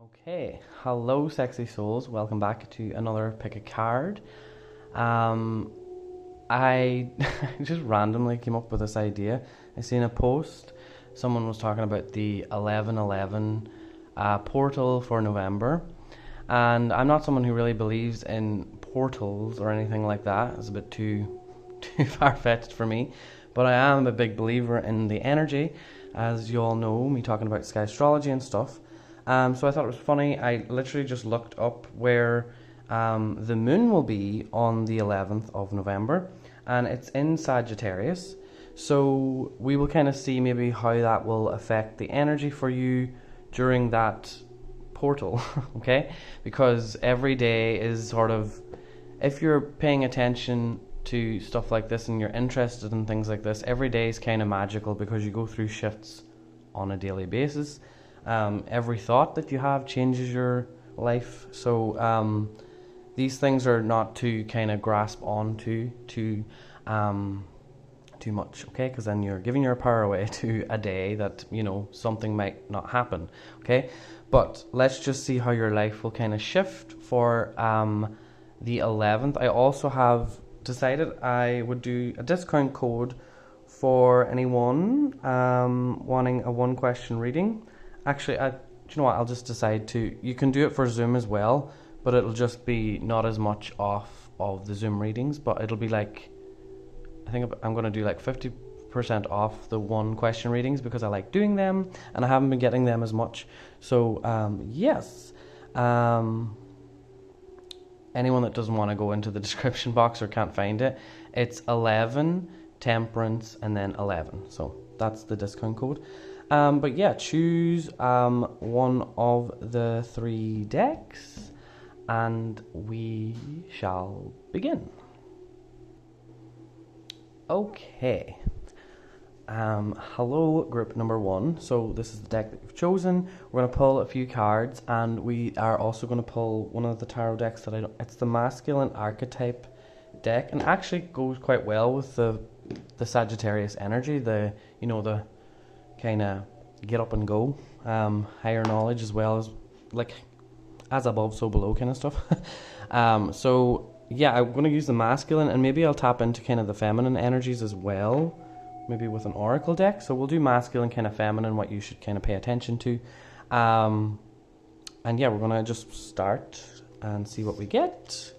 Okay, hello sexy souls, welcome back to another pick a card. I just randomly came up with this idea. I seen a post, someone was talking about the 11/11 portal for November, and I'm not someone who really believes in portals or anything like that. It's a bit too far-fetched for me, but I am a big believer in the energy, as you all know, me talking about sky astrology and stuff. So I thought it was funny. I literally just looked up where the moon will be on the 11th of November, and it's in Sagittarius. So we will kind of see maybe how that will affect the energy for you during that portal, okay? Because every day is sort of, if you're paying attention to stuff like this and you're interested in things like this, every day is kind of magical because you go through shifts on a daily basis. Every thought that you have changes your life. So these things are not to kind of grasp onto too much, okay? Because then you're giving your power away to a day that, you know, something might not happen, okay? But let's just see how your life will kind of shift for the 11th. I also have decided I would do a discount code for anyone wanting a one question reading. Actually, do you know what? I'll just decide to. You can do it for Zoom as well, but it'll just be not as much off of the Zoom readings. But it'll be like, I think I'm going to do like 50% off the one question readings because I like doing them and I haven't been getting them as much. So yes, anyone that doesn't want to go into the description box or can't find it, it's 11 temperance and then 11. So that's the discount code. But yeah, choose one of the three decks and we shall begin. Okay. Hello group number one. So this is the deck that you've chosen. We're going to pull a few cards and we are also going to pull one of the tarot decks that it's the masculine archetype deck, and actually goes quite well with the Sagittarius energy, the kind of get up and go, higher knowledge, as well as like as above so below kind of stuff. So yeah, I'm going to use the masculine and maybe I'll tap into kind of the feminine energies as well, maybe with an oracle deck. So we'll do masculine, kind of feminine, what you should kind of pay attention to, and yeah, we're going to just start and see what we get.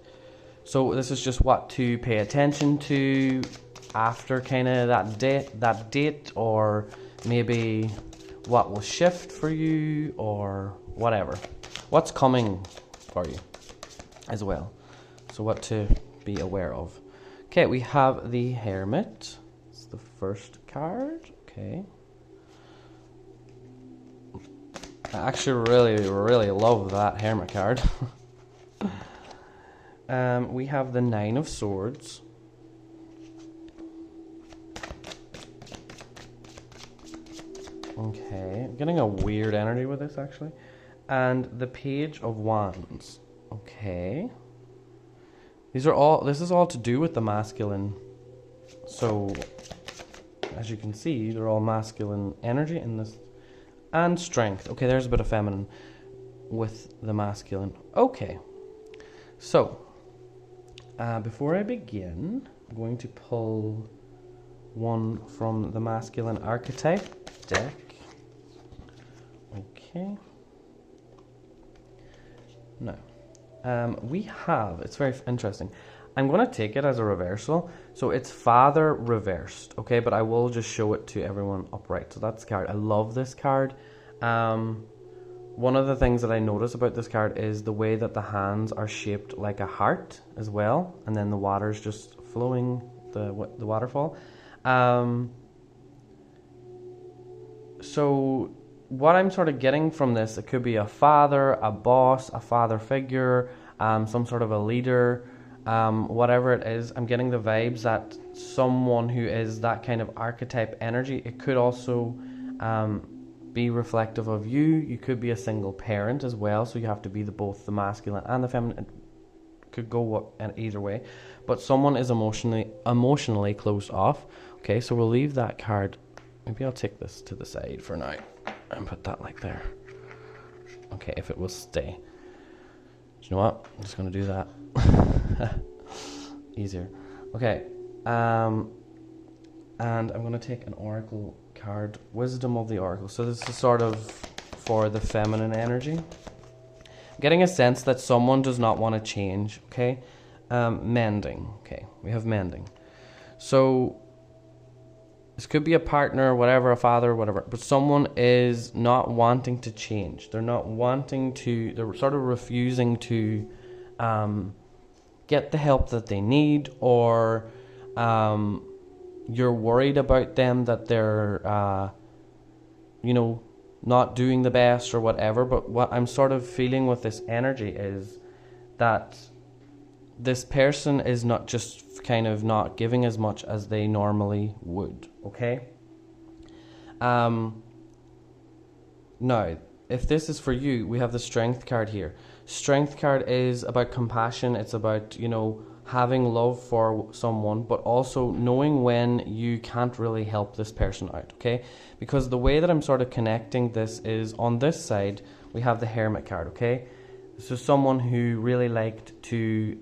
So this is just what to pay attention to after kind of that date, or maybe what will shift for you, or whatever. What's coming for you as well. So what to be aware of. Okay, we have the Hermit. It's the first card. Okay. I actually really love that Hermit card. We have the Nine of Swords. Okay, I'm getting a weird energy with this actually. And the Page of Wands. Okay. This is all to do with the masculine. So, as you can see, they're all masculine energy in this. And strength. Okay, there's a bit of feminine with the masculine. Okay. So, before I begin, I'm going to pull one from the masculine archetype deck. Okay. Now, we have, it's very interesting. I'm going to take it as a reversal. So it's Father reversed, okay? But I will just show it to everyone upright. So that's the card. I love this card. One of the things that I notice about this card is the way that the hands are shaped like a heart as well. And then the water's just flowing, the waterfall. So what I'm sort of getting from this, it could be a father, a boss, a father figure, some sort of a leader, whatever it is. I'm getting the vibes that someone who is that kind of archetype energy. It could also be reflective of you. You could be a single parent as well, so you have to be both the masculine and the feminine. It could go either way, but someone is emotionally closed off. Okay, so we'll leave that card. Maybe I'll take this to the side for now and put that like there. Okay, if it will stay. Do you know what? I'm just going to do that. Easier. Okay. And I'm going to take an oracle card, Wisdom of the Oracle. So this is sort of for the feminine energy. I'm getting a sense that someone does not want to change, okay? Mending, okay, we have mending. So this could be a partner, whatever, a father, whatever, but someone is not wanting to change. They're not wanting to, they're sort of refusing to get the help that they need, or you're worried about them, that they're, not doing the best or whatever. But what I'm sort of feeling with this energy is that this person is not just kind of not giving as much as they normally would, okay? Now, if this is for you, we have the Strength card here. Strength card is about compassion. It's about, having love for someone, but also knowing when you can't really help this person out, okay? Because the way that I'm sort of connecting this is, on this side, we have the Hermit card, okay? So someone who really liked to,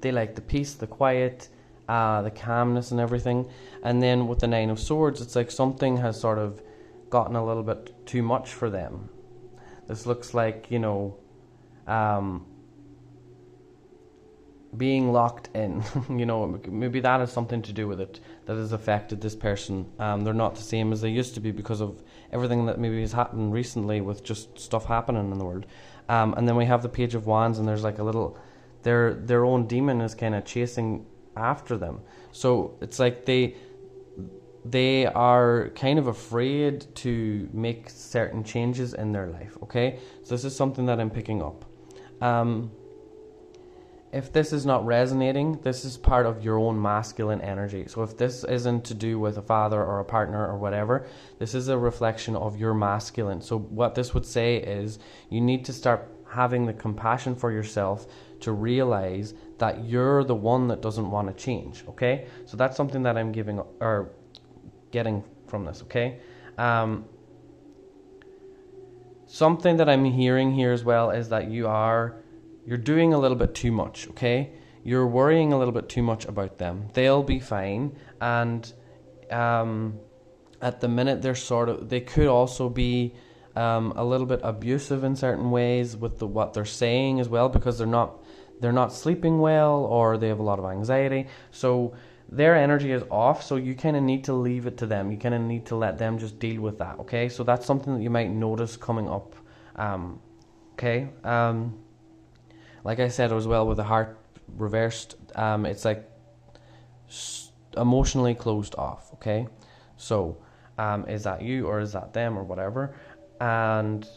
they like the peace, the quiet, the calmness and everything. And then with the Nine of Swords, it's like something has sort of gotten a little bit too much for them. This looks like, being locked in. Maybe that has something to do with it, that has affected this person. They're not the same as they used to be because of everything that maybe has happened recently with just stuff happening in the world. And then we have the Page of Wands, and there's like a little, their own demon is kind of chasing after them. So it's like they are kind of afraid to make certain changes in their life, okay? So this is something that I'm picking up. If this is not resonating, this is part of your own masculine energy. So if this isn't to do with a father or a partner or whatever, this is a reflection of your masculine. So what this would say is you need to start having the compassion for yourself to realize that you're the one that doesn't want to change, okay? So that's something that I'm getting from this, okay? Something that I'm hearing here as well is that you're doing a little bit too much, okay? You're worrying a little bit too much about them. They'll be fine. And at the minute, they could also be a little bit abusive in certain ways with what they're saying as well, because they're not sleeping well, or they have a lot of anxiety. So their energy is off, so you kind of need to leave it to them. You kind of need to let them just deal with that, okay? So that's something that you might notice coming up, okay? Like I said as well, with the heart reversed, it's like emotionally closed off, okay? So, is that you or is that them or whatever? And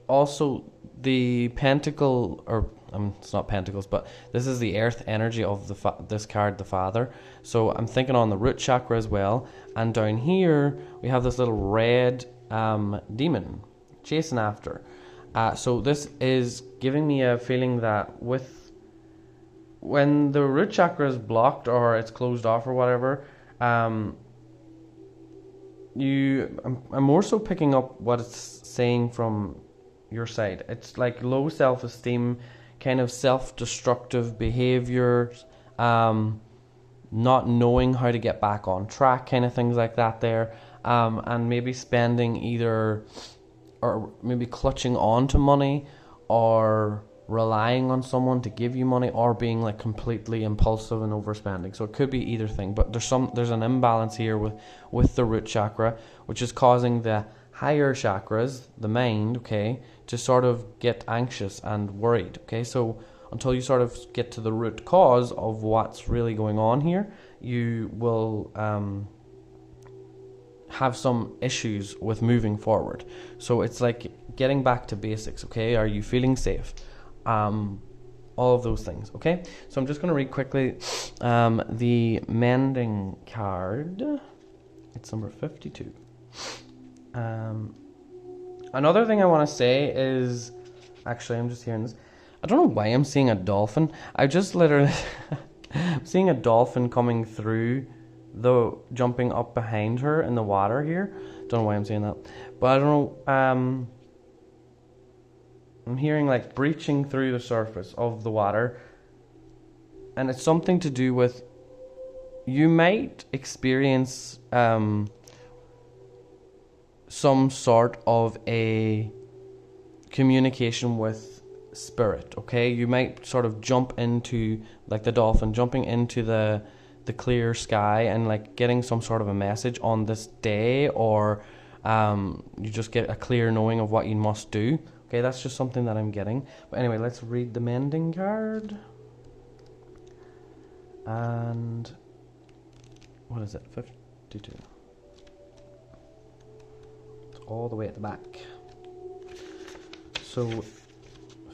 also the pentacle, or it's not pentacles, but this is the earth energy of this card, the Father. So I'm thinking on the root chakra as well. And down here, we have this little red demon chasing after. So this is giving me a feeling that when the root chakra is blocked or it's closed off or whatever, I'm more so picking up what it's saying from your side. It's like low self-esteem, kind of self-destructive behaviors, not knowing how to get back on track, kind of things like that there, and maybe spending or maybe clutching on to money, or relying on someone to give you money, or being like completely impulsive and overspending. So it could be either thing, but there's an imbalance here with the root chakra, which is causing the higher chakras, the mind, okay, to sort of get anxious and worried, okay? So until you sort of get to the root cause of what's really going on here, you will have some issues with moving forward. So it's like getting back to basics, okay? Are you feeling safe? All of those things, okay? So I'm just going to read quickly the mending card. It's number 52. Another thing I want to say is, actually I'm just hearing this, I don't know why I'm seeing a dolphin. I just literally I'm seeing a dolphin coming through, jumping up behind her in the water here. Don't know why I'm saying that, but I don't know. I'm hearing like breaching through the surface of the water, and it's something to do with, you might experience some sort of a communication with spirit. Okay, you might sort of jump into, like the dolphin jumping into the clear sky and like getting some sort of a message on this day, or you just get a clear knowing of what you must do. Okay, that's just something that I'm getting. But anyway, let's read the mending card. And what is it? 52. It's all the way at the back. So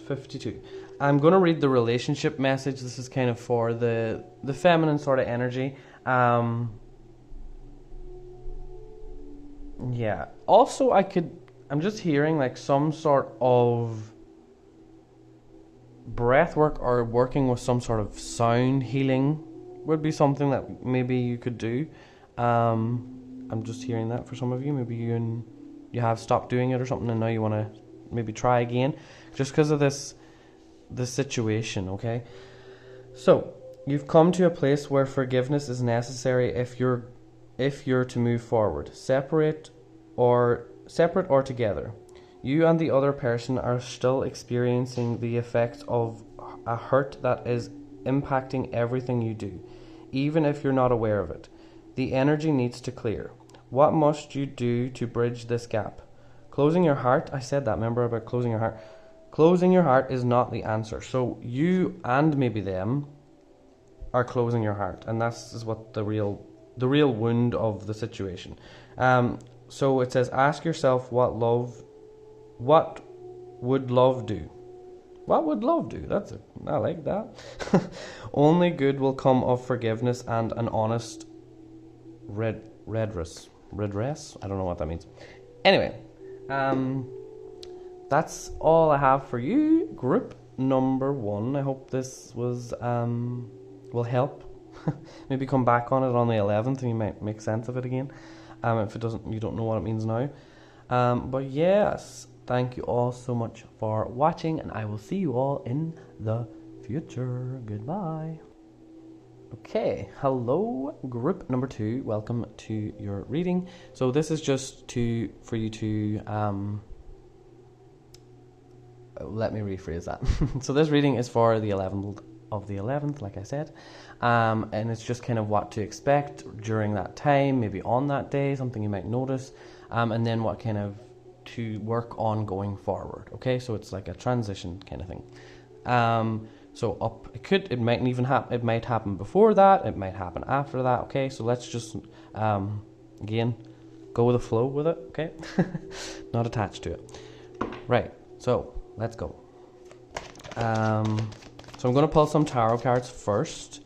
52. I'm going to read the relationship message. This is kind of for the feminine sort of energy. Yeah. Also, I'm just hearing like some sort of breath work or working with some sort of sound healing would be something that maybe you could do. I'm just hearing that for some of you. Maybe you have stopped doing it or something, and now you want to maybe try again, just because of this situation. Okay, so you've come to a place where forgiveness is necessary if you're to move forward, separate or together. You and the other person are still experiencing the effects of a hurt that is impacting everything you do, even if you're not aware of it. The energy needs to clear. What must you do to bridge this gap? Closing your heart. I said that, remember, about closing your heart. Closing your heart is not the answer. So you and maybe them are closing your heart, and that's is what the real wound of the situation. So it says, ask yourself what would love do? What would love do? I like that. Only good will come of forgiveness and an honest redress. I don't know what that means. Anyway, that's all I have for you, group number 1. I hope this was will help. Maybe come back on it on the 11th and you might make sense of it again. If it doesn't, you don't know what it means now. But yes, thank you all so much for watching, and I will see you all in the future. Goodbye. Okay, hello group number 2. Welcome to your reading. So this is just for you to let me rephrase that. So this reading is for the 11th of the 11th, like I said, and it's just kind of what to expect during that time, maybe on that day, something you might notice, and then what kind of to work on going forward. Okay, so it's like a transition kind of thing. So it might even happen. It might happen before that. It might happen after that. Okay, so let's just again go with the flow with it. Okay, not attached to it. Right. So let's go. So I'm going to pull some tarot cards first,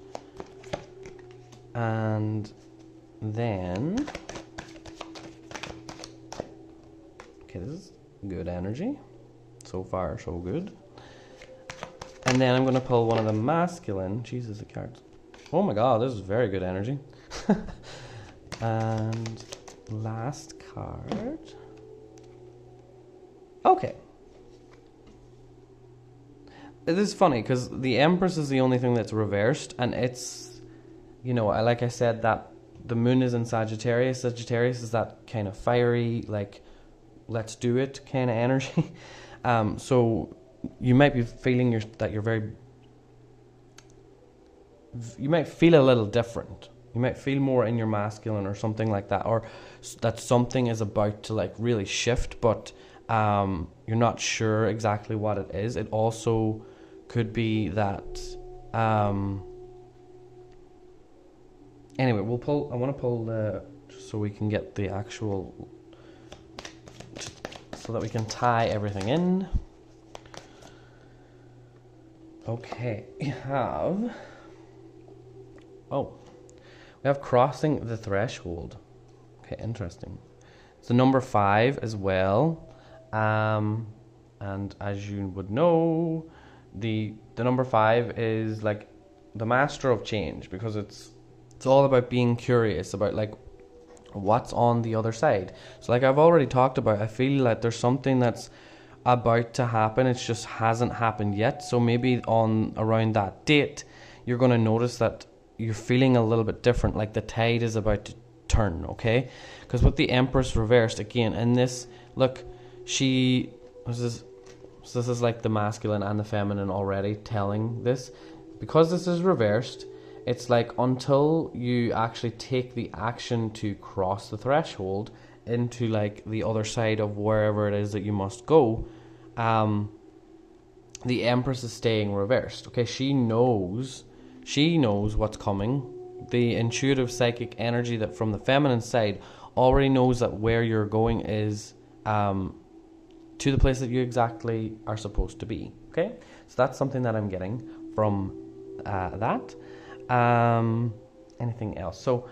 and then okay, this is good energy. So far, so good. And then I'm going to pull one of the masculine. Jesus, the cards. Oh my god, this is very good energy. And last card. Okay. It is funny because the Empress is the only thing that's reversed, and it's, like I said, that the moon is in Sagittarius. Sagittarius is that kind of fiery, like, let's do it kind of energy. So you might be feeling you might feel a little different. You might feel more in your masculine or something like that, or that something is about to like really shift, but you're not sure exactly what it is. It also could be that anyway, I want to pull just so we can get the actual, so that we can tie everything in. Okay, we have crossing the threshold. Okay, interesting. It's the number 5 as well. And as you would know, the number 5 is like the master of change, because it's all about being curious about like what's on the other side. So like I've already talked about, I feel like there's something that's about to happen, it just hasn't happened yet. So maybe on around that date you're going to notice that you're feeling a little bit different, like the tide is about to turn, okay? Because with the Empress reversed, again, in this, look, this is like the masculine and the feminine already telling this. Because this is reversed, it's like until you actually take the action to cross the threshold into like the other side of wherever it is that you must go, the Empress is staying reversed, okay? She knows what's coming. The intuitive psychic energy that from the feminine side already knows that where you're going is to the place that you exactly are supposed to be, okay? So that's something that I'm getting from that. Anything else? So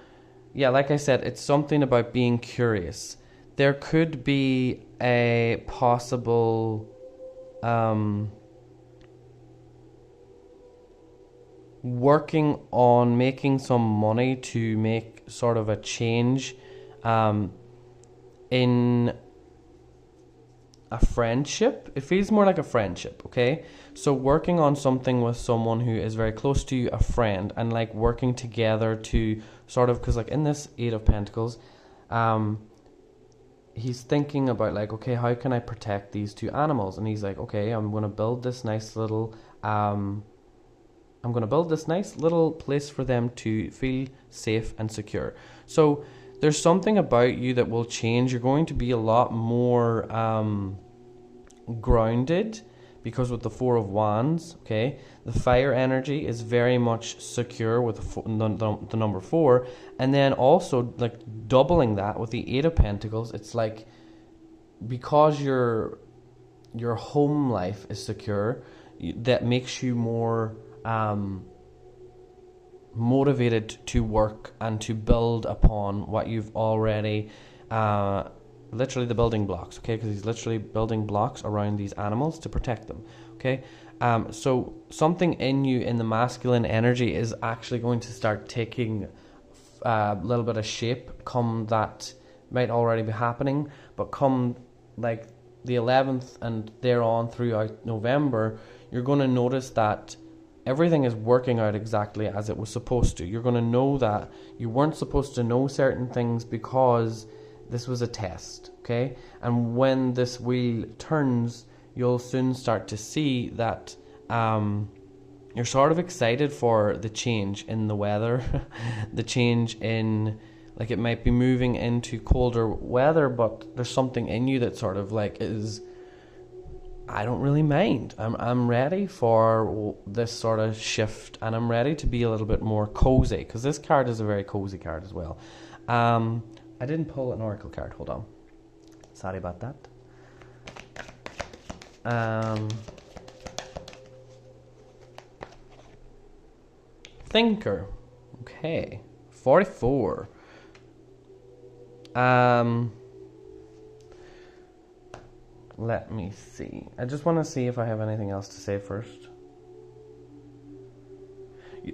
yeah, like I said, it's something about being curious. There could be a possible working on making some money to make sort of a change in a friendship. It feels more like a friendship, okay? So working on something with someone who is very close to you, a friend, and like working together to sort of, because like in this Eight of Pentacles, he's thinking about like, okay, how can I protect these two animals? And he's like, okay, I'm going to build this nice little place for them to feel safe and secure. So there's something about you that will change. You're going to be a lot more grounded, because with the Four of Wands, okay, the fire energy is very much secure with the number 4, and then also like doubling that with the Eight of Pentacles. It's like, because your home life is secure, that makes you more motivated to work and to build upon what you've already literally the building blocks, okay? Because he's literally building blocks around these animals to protect them, okay? So something in you, in the masculine energy, is actually going to start taking a little bit of shape. Come that might already be happening, but come like the 11th and thereon throughout November, you're going to notice that everything is working out exactly as it was supposed to. You're going to know that you weren't supposed to know certain things because this was a test, okay? And when this wheel turns, you'll soon start to see that you're sort of excited for the change in the weather, the change in, like, it might be moving into colder weather, but there's something in you that sort of like is, I don't really mind. I'm ready for this sort of shift, and I'm ready to be a little bit more cozy, because this card is a very cozy card as well. I didn't pull an oracle card. Hold on. Sorry about that. Thinker. Okay. 44. Let me see. I just want to see if I have anything else to say first.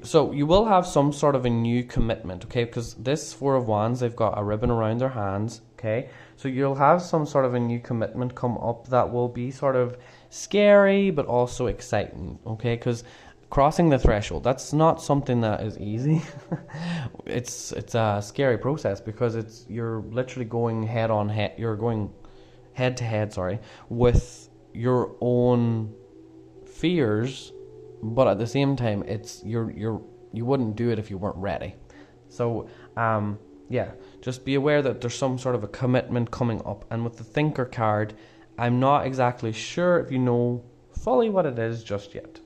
So you will have some sort of a new commitment, okay? Because this Four of Wands, they've got a ribbon around their hands, okay? So you'll have some sort of a new commitment come up that will be sort of scary, but also exciting, okay? Because crossing the threshold, that's not something that is easy. It's a scary process, because you're literally going head to head, with your own fears, but at the same time, you wouldn't do it if you weren't ready. So yeah, just be aware that there's some sort of a commitment coming up. And with the Thinker card, I'm not exactly sure if you know fully what it is just yet,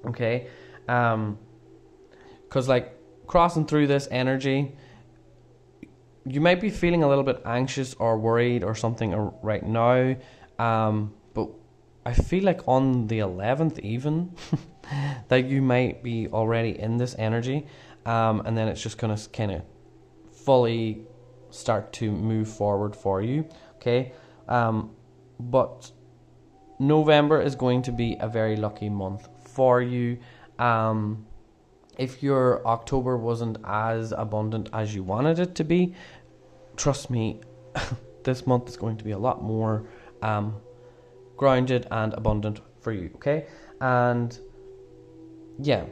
okay? Because like crossing through this energy, you might be feeling a little bit anxious or worried or something right now, but I feel like on the 11th even that you might be already in this energy, and then it's just going to kind of fully start to move forward for you, okay? But November is going to be a very lucky month for you. If your October wasn't as abundant as you wanted it to be, trust me, this month is going to be a lot more grounded and abundant for you, okay? And yeah.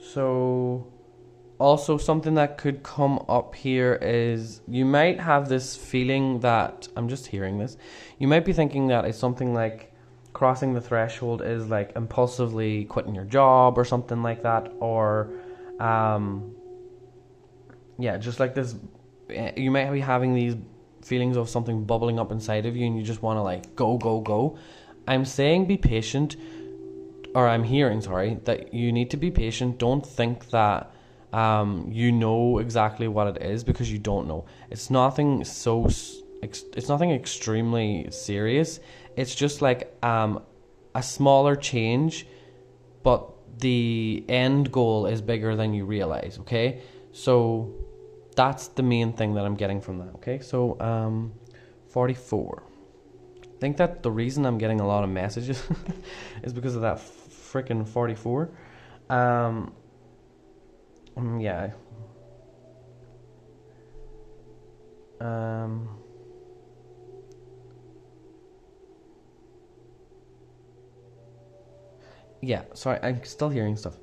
So also something that could come up here is you might have this feeling that, I'm just hearing this, you might be thinking that it's something like crossing the threshold is like impulsively quitting your job or something like that, or just like this, you might be having these feelings of something bubbling up inside of you and you just want to like go. I'm saying be patient, or I'm hearing, sorry, that you need to be patient. Don't think that you know exactly what it is, because you don't know. It's nothing it's nothing extremely serious. It's just like a smaller change, but the end goal is bigger than you realize, okay? So that's the main thing that I'm getting from that, okay? So 44. I think that the reason I'm getting a lot of messages is because of that freaking 44. Yeah. Yeah, sorry, I'm still hearing stuff.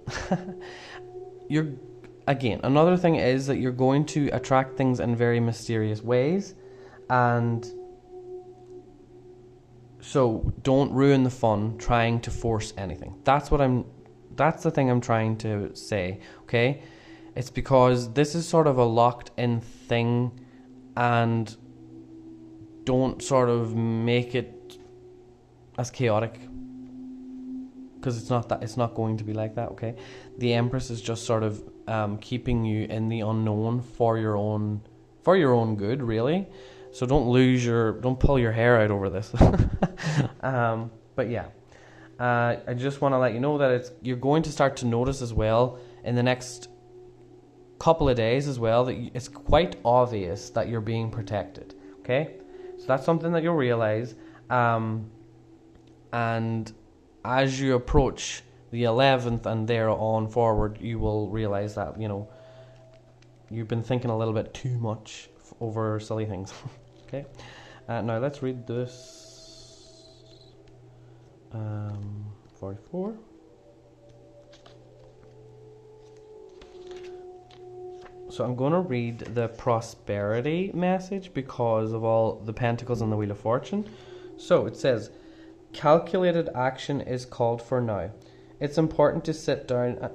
Another thing is that you're going to attract things in very mysterious ways, and so don't ruin the fun trying to force anything. That's the thing I'm trying to say, okay? It's because this is sort of a locked in thing, and don't sort of make it as chaotic, because it's not going to be like that, okay? The Empress is just sort of keeping you in the unknown for your own good, really. So don't pull your hair out over this. But yeah, I just want to let you know that you're going to start to notice as well in the next couple of days as well that it's quite obvious that you're being protected, okay? So that's something that you'll realize, and as you approach the 11th and there on forward, you will realize that, you've been thinking a little bit too much over silly things. Okay, now let's read this 44. So I'm going to read the prosperity message because of all the pentacles and the Wheel of Fortune. So it says, calculated action is called for now. It's important to sit down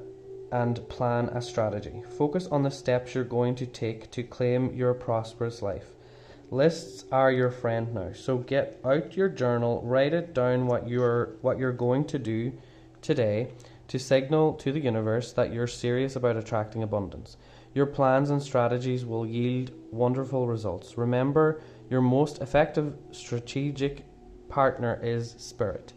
and plan a strategy. Focus on the steps you're going to take to claim your prosperous life. Lists are your friend now. So get out your journal, write it down what you're going to do today to signal to the universe that you're serious about attracting abundance. Your plans and strategies will yield wonderful results. Remember, your most effective strategic partner is Spirit.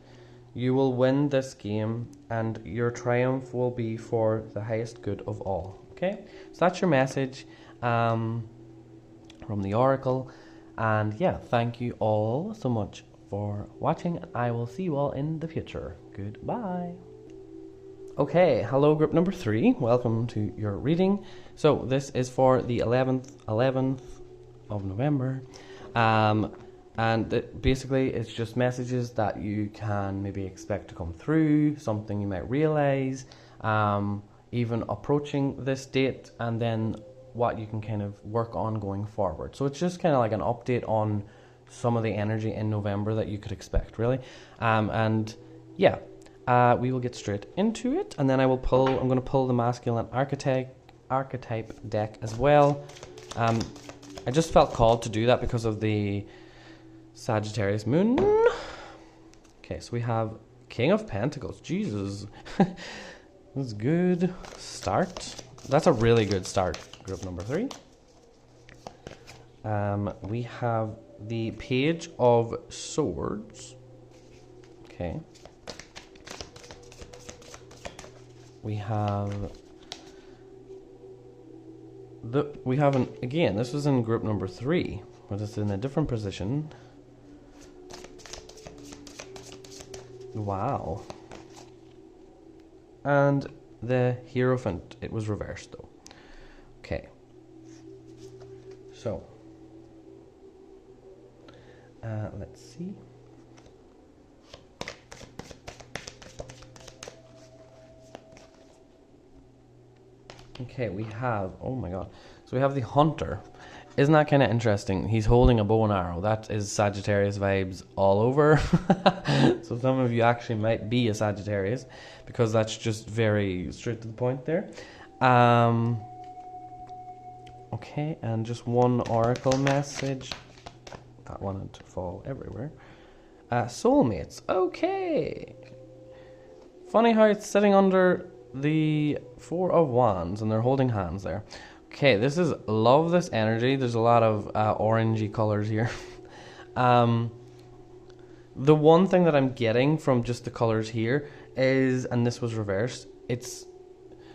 You will win this game, and your triumph will be for the highest good of all. Okay, so that's your message from the Oracle. And yeah, thank you all so much for watching. I will see you all in the future. Goodbye. Okay, hello group number 3. Welcome to your reading. So this is for the 11th of November. And basically it's just messages that you can maybe expect to come through, something you might realize, even approaching this date, and then what you can kind of work on going forward. So it's just kind of like an update on some of the energy in November that you could expect, really. And yeah, we will get straight into it, and then I'm going to pull the masculine archetype deck as well. I just felt called to do that because of the Sagittarius moon. Okay, so we have King of Pentacles. Jesus. That's a good start. That's a really good start, group number 3. We have the Page of Swords. Okay. We have again, this was in group number 3, but it's in a different position. Wow. And the Hierophant, it was reversed though. Okay. So, let's see. Okay, we have, oh my god. So we have the Hunter. Isn't that kind of interesting? He's holding a bow and arrow. That is Sagittarius vibes all over. So some of you actually might be a Sagittarius, because that's just very straight to the point there. Okay, and just one oracle message. That wanted to fall everywhere. Soulmates. Okay. Funny how it's sitting under the Four of Wands and they're holding hands there. Okay, love this energy. There's a lot of orangey colors here. The one thing that I'm getting from just the colors here is, and this was reversed, it's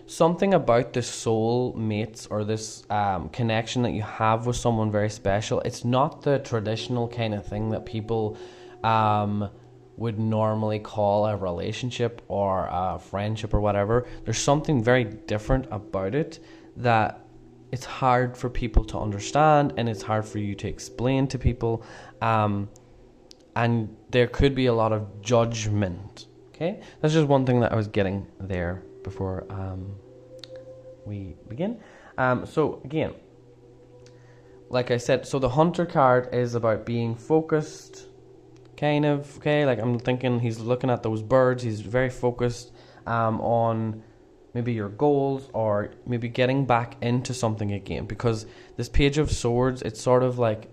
something about this soul mates, or this connection that you have with someone very special. It's not the traditional kind of thing that people would normally call a relationship or a friendship or whatever. There's something very different about it that it's hard for people to understand, and it's hard for you to explain to people, and there could be a lot of judgment. Okay, that's just one thing that I was getting there before we begin. So again, like I said, so the Hunter card is about being focused, kind of. Okay, like I'm thinking he's looking at those birds. He's very focused on maybe your goals, or maybe getting back into something again, because this Page of Swords, it's sort of like,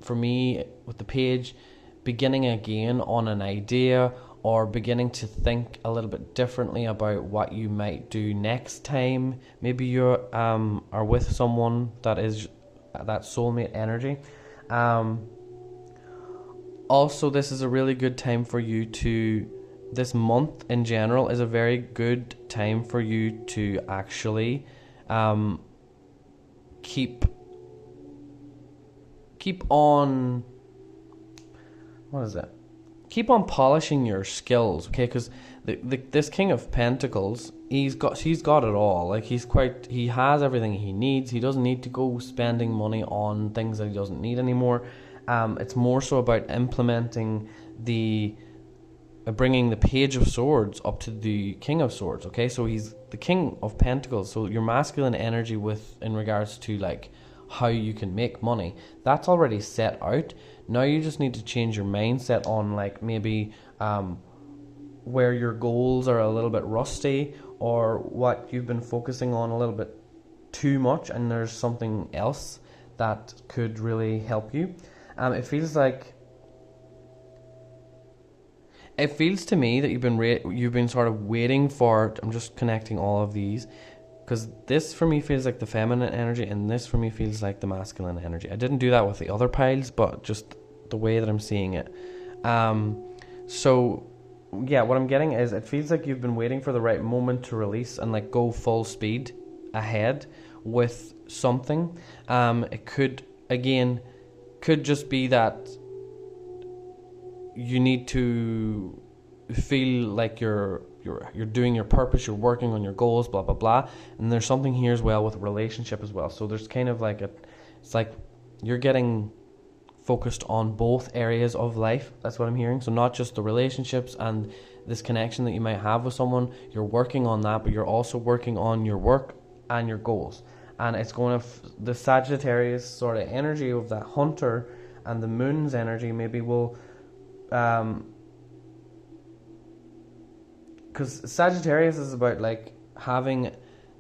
for me with the page, beginning again on an idea, or beginning to think a little bit differently about what you might do next time. Maybe you are with someone that is that soulmate energy. Also, this is a really good time for you to, this month in general is a very good time for you to actually keep on, what is it? Keep on polishing your skills, okay? Because this King of Pentacles, he's got it all. Like he has everything he needs. He doesn't need to go spending money on things that he doesn't need anymore. It's more so about implementing bringing the Page of Swords up to the King of Swords. Okay, so he's the King of Pentacles. So your masculine energy in regards to like how you can make money, that's already set out. Now you just need to change your mindset on like maybe where your goals are a little bit rusty, or what you've been focusing on a little bit too much, and there's something else that could really help you. It feels to me that you've been sort of waiting for, I'm just connecting all of these, because this for me feels like the feminine energy, and this for me feels like the masculine energy. I didn't do that with the other piles, but just the way that I'm seeing it. So yeah, what I'm getting is, it feels like you've been waiting for the right moment to release and like go full speed ahead with something. It could just be that you need to feel like you're doing your purpose, you're working on your goals, blah blah blah. And there's something here as well with a relationship as well. So there's kind of like it's like you're getting focused on both areas of life. That's what I'm hearing. So not just the relationships and this connection that you might have with someone, you're working on that, but you're also working on your work and your goals. And it's going to the Sagittarius sort of energy of that Hunter and the Moon's energy maybe will because Sagittarius is about like having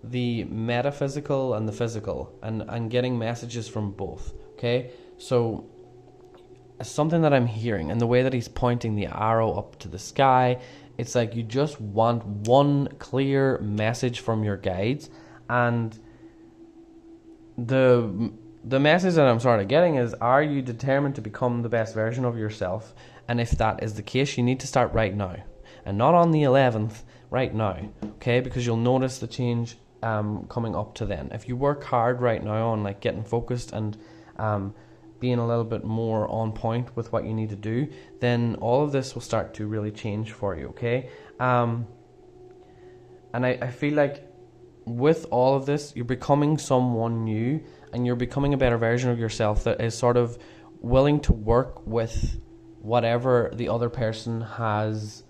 the metaphysical and the physical, and getting messages from both. Okay, so something that I'm hearing, and the way that he's pointing the arrow up to the sky, it's like you just want one clear message from your guides. And the message that I'm sort of getting is, are you determined to become the best version of yourself? And if that is the case, you need to start right now, and not on the 11th, right now, okay? Because you'll notice the change coming up to then. If you work hard right now on like getting focused and being a little bit more on point with what you need to do, then all of this will start to really change for you, okay? And I feel like with all of this, you're becoming someone new, and you're becoming a better version of yourself that is sort of willing to work with whatever the other person has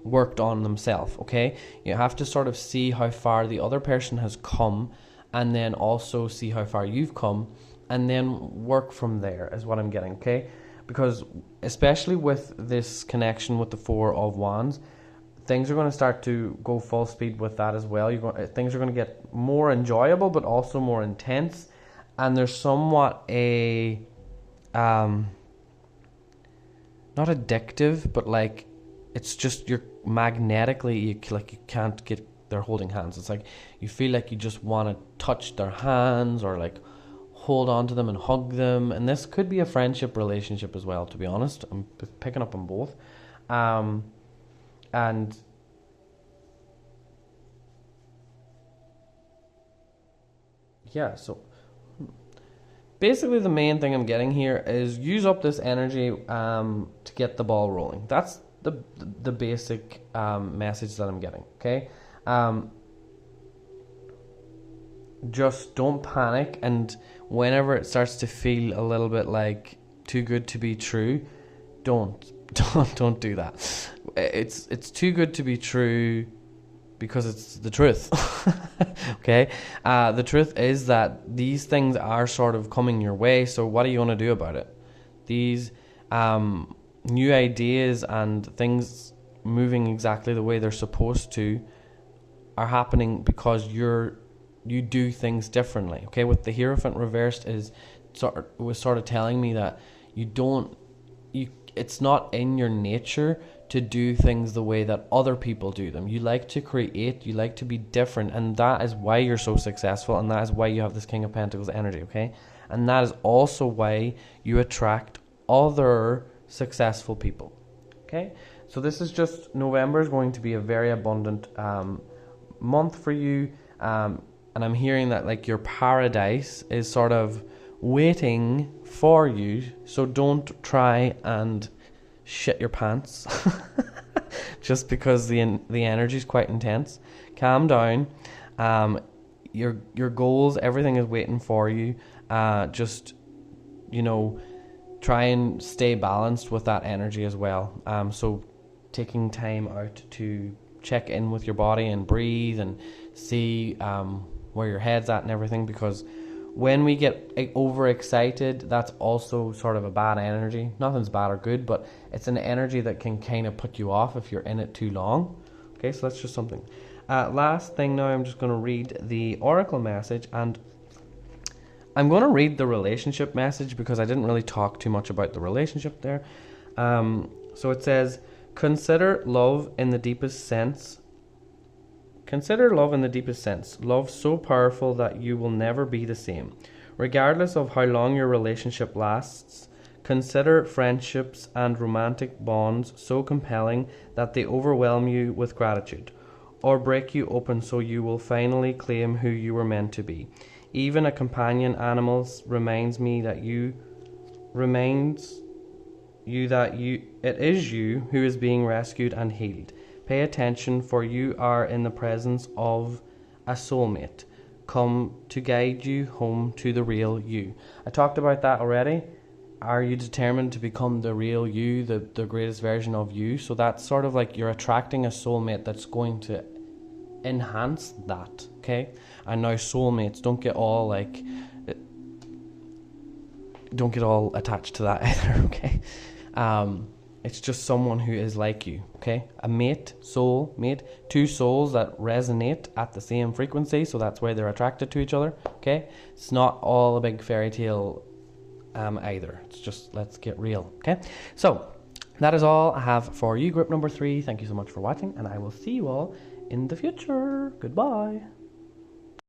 worked on themselves, okay? You have to sort of see how far the other person has come, and then also see how far you've come, and then work from there is what I'm getting, okay? Because especially with this connection with the Four of Wands, things are going to start to go full speed with that as well. Things are going to get more enjoyable, but also more intense, and there's somewhat a not addictive, but like it's just you're magnetically you can't get they're holding hands. It's like you feel like you just want to touch their hands or like hold on to them and hug them. And this could be a friendship relationship as well, to be honest. I'm picking up on both. And yeah, so basically the main thing I'm getting here is use up this energy to get the ball rolling. That's the basic message that I'm getting, okay? Just don't panic, and whenever it starts to feel a little bit like too good to be true, don't do that. It's too good to be true because it's the truth. Okay? The truth is that these things are sort of coming your way, so what are you going to do about it? These new ideas and things moving exactly the way they're supposed to are happening because you do things differently. Okay, with the Hierophant reversed was sort of telling me that it's not in your nature to do things the way that other people do them. You like to create, you like to be different, and that is why you're so successful, and that is why you have this King of Pentacles energy, okay? And that is also why you attract other successful people, okay? So this is just, November is going to be a very abundant month for you, and I'm hearing that like your paradise is sort of waiting for you, so don't try and shit your pants just because the energy is quite intense. Calm down. Your goals, everything is waiting for you. Just try and stay balanced with that energy as well. So taking time out to check in with your body and breathe and see where your head's at and everything, because when we get overexcited, that's also sort of a bad energy. Nothing's bad or good, but it's an energy that can kind of put you off if you're in it too long. Okay, so that's just something. Last thing now, I'm just going to read the oracle message, and I'm going to read the relationship message because I didn't really talk too much about the relationship there. So it says, consider love in the deepest sense. Consider love in the deepest sense. Love so powerful that you will never be the same. Regardless of how long your relationship lasts, consider friendships and romantic bonds so compelling that they overwhelm you with gratitude, or break you open so you will finally claim who you were meant to be. Even a companion animal reminds me that it is you who is being rescued and healed. Pay attention, for you are in the presence of a soulmate, come to guide you home to the real you. I talked about that already. Are you determined to become the real you, the greatest version of you? So that's sort of like you're attracting a soulmate that's going to enhance that, okay? And now soulmates, don't get all attached to that either, okay? It's just someone who is like you, okay? A mate, soul mate, two souls that resonate at the same frequency, so that's why they're attracted to each other, okay? It's not all a big fairy tale either. It's just, let's get real, okay? So that is all I have for you, group number 3. Thank you so much for watching, and I will see you all in the future. Goodbye.